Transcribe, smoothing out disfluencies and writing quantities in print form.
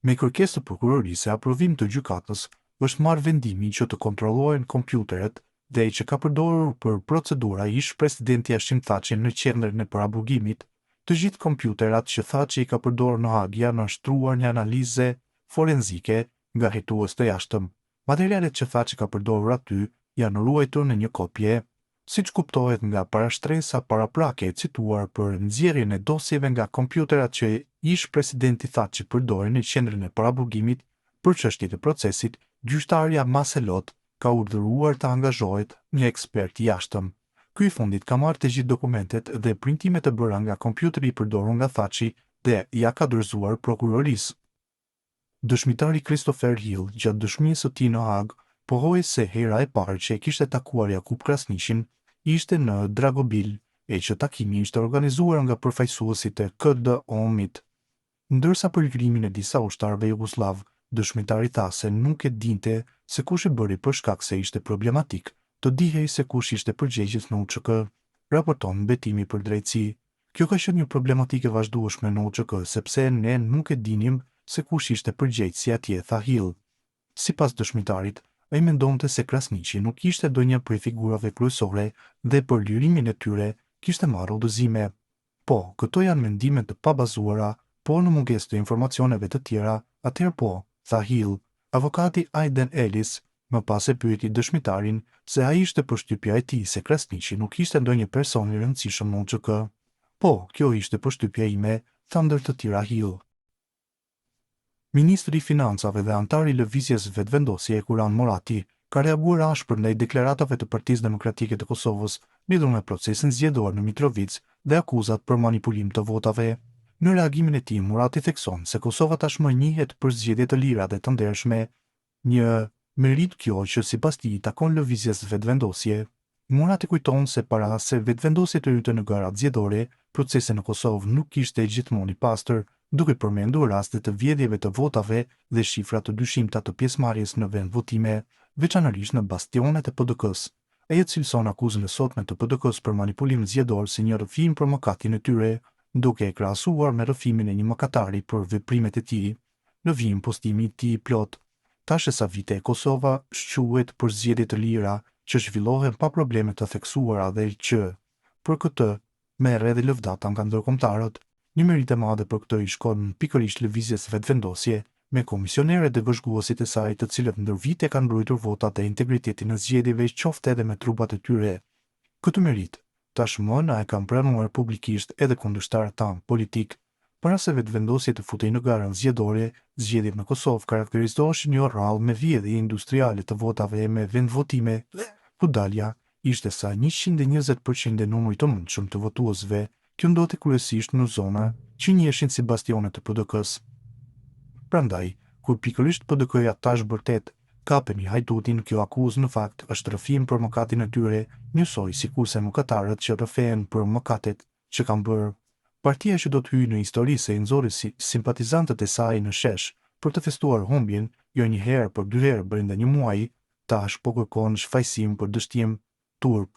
Me kërkesë të prokurorisë e aprovim të gjykatës, është marrë vendimi që të kontrollohen kompjuteret dhe ai që ka përdorur për procedura ish presidenti Hashim Thaçi në qendrën e paraburgimit. Të gjithë kompjuterat që Thaçi i ka përdorur në Hag janë nështruar një analize forenzike nga hetues të jashtëm. Materialet që Thaçi ka përdorur aty janë ruajtur në një kopje, siç kuptohet nga parashtresa paraprake e cituar për nxjerrjen e dosjeve nga kompjuterat që ish presidenti Thaçi përdori në qendrën e paraburgimit për çështjet e procesit. Gjyqtarja Maselot ka urdhëruar të angazhohet një ekspert i jashtëm. Ky i fundit ka marrë të gjithë dokumentet dhe printimet e bëra nga kompjuteri i përdorur nga Thaçi dhe ja ka dorëzuar prokurorisë. Dëshmitari Christopher Hill, gjatë dëshmisë së tij në Hag, pohoi se hera e parë që e kishte takuar Jakub Krasniqin ishte në Dragobil, e që takimi ishte organizuar nga përfaqësuesit e KDO-mit. Ndërsa për lëvizjen e disa ushtarëve jugosllav, dëshmitari tha se nuk e dinte se kush e bëri për shkak se ishte problematik të dihej se kush ishte përgjegjës në UÇK, raporton Betimi për Drejtësi. Kjo ka qenë një problematikë e vazhdueshme në UÇK sepse ne nuk e dinim se kush ishte përgjegjësi atje, tha Hill. Sipas dëshmitarit, ai mendonte se Krasniqi nuk ishte ndonjë prej figurave kryesore dhe për lirimin e tyre kishte marrë udhëzime. Po, këto janë mendime të pabazuara, por në mungesë të informacioneve të tjera, atëherë po, tha Hill. Avokati Aiden Ellis më pas e pyeti dëshmitarin se ai ishte përshtypja e tij se Krasniqi nuk ishte ndonjë person i rëndësishëm në UÇK. Po, kjo ishte përshtypja ime, tha ndër të tjera Hill. Ministri i Financave dhe antari i lëvizjes vetëvendosje Kuran Morati ka reaguar ashpër ndaj deklaratave të Partisë Demokratike të Kosovës lidhur me procesin zgjedhor në Mitrovic dhe akuzat për manipulim të votave. Në reagimin e tij, Morati thekson se Kosova tashmë njihet për zgjedhje të lira dhe të ndershme, një merit kjo që sipas tij takon lëvizjes vetëvendosje. Morati kujton se para se vetëvendosjet të hyte në garat zgjedhore, procesi në Kosovë nuk ishte gjithmonë i pastër, duke përmendur raste të vjedhjeve të votave dhe shifra të dyshimta të pjesëmarrjes në vend votime, veçanërisht në bastionet e PDK-s. Ai cilëson akuzën e sotme të PDK-s për manipulim zgjedhor si një rrëfim për mëkatin e tyre, duke e krahasuar me rrëfimin e një mëkatari për veprimet e tij. Në vijim postimi i tij plot, tash sa vite Kosova shquhet për zgjedhje të lira që zhvillohen pa probleme të theksuara dhe që për këtë merr edhe lëvdata nga ndërkombëtarët. Një merit e madhe për këtë i shkon pikërisht lëvizjes vetëvendosje me komisionerët dhe vëzhguesit e saj të cilët ndër vite kanë mbrojtur votat dhe integritetin e zgjedhjeve qoftë edhe me trupat e tyre. Këtë merit tashmë na e kanë pranuar publikisht edhe kundërshtarët tanë politik. Para se vetëvendosjet të futej në garën zgjedhore, zgjedhjet në Kosovë karakterizoheshin një rrallë me vjedhje industriale të votave me vendvotime, ku dalja ishte sa 120% e numrit të mundshëm të votuesve. Kjo ndodhte kryesisht në zona që njihen si bastionet të PDK-s. Prandaj, kur pikërisht PDK-ja tash vërtet kapeni hajdutin, kjo akuzë në fakt është rrëfim për mëkatin e tyre, njësoj sikurse mëkatarët që rrëfehen për mëkatet që kanë bërë. Partia që do të hyjë në histori se i nxorri simpatizantët e saj në shesh për të festuar humbjen, jo një herë por dy herë brenda një muaji, tash po kërkon shfaqësim për dështim turp.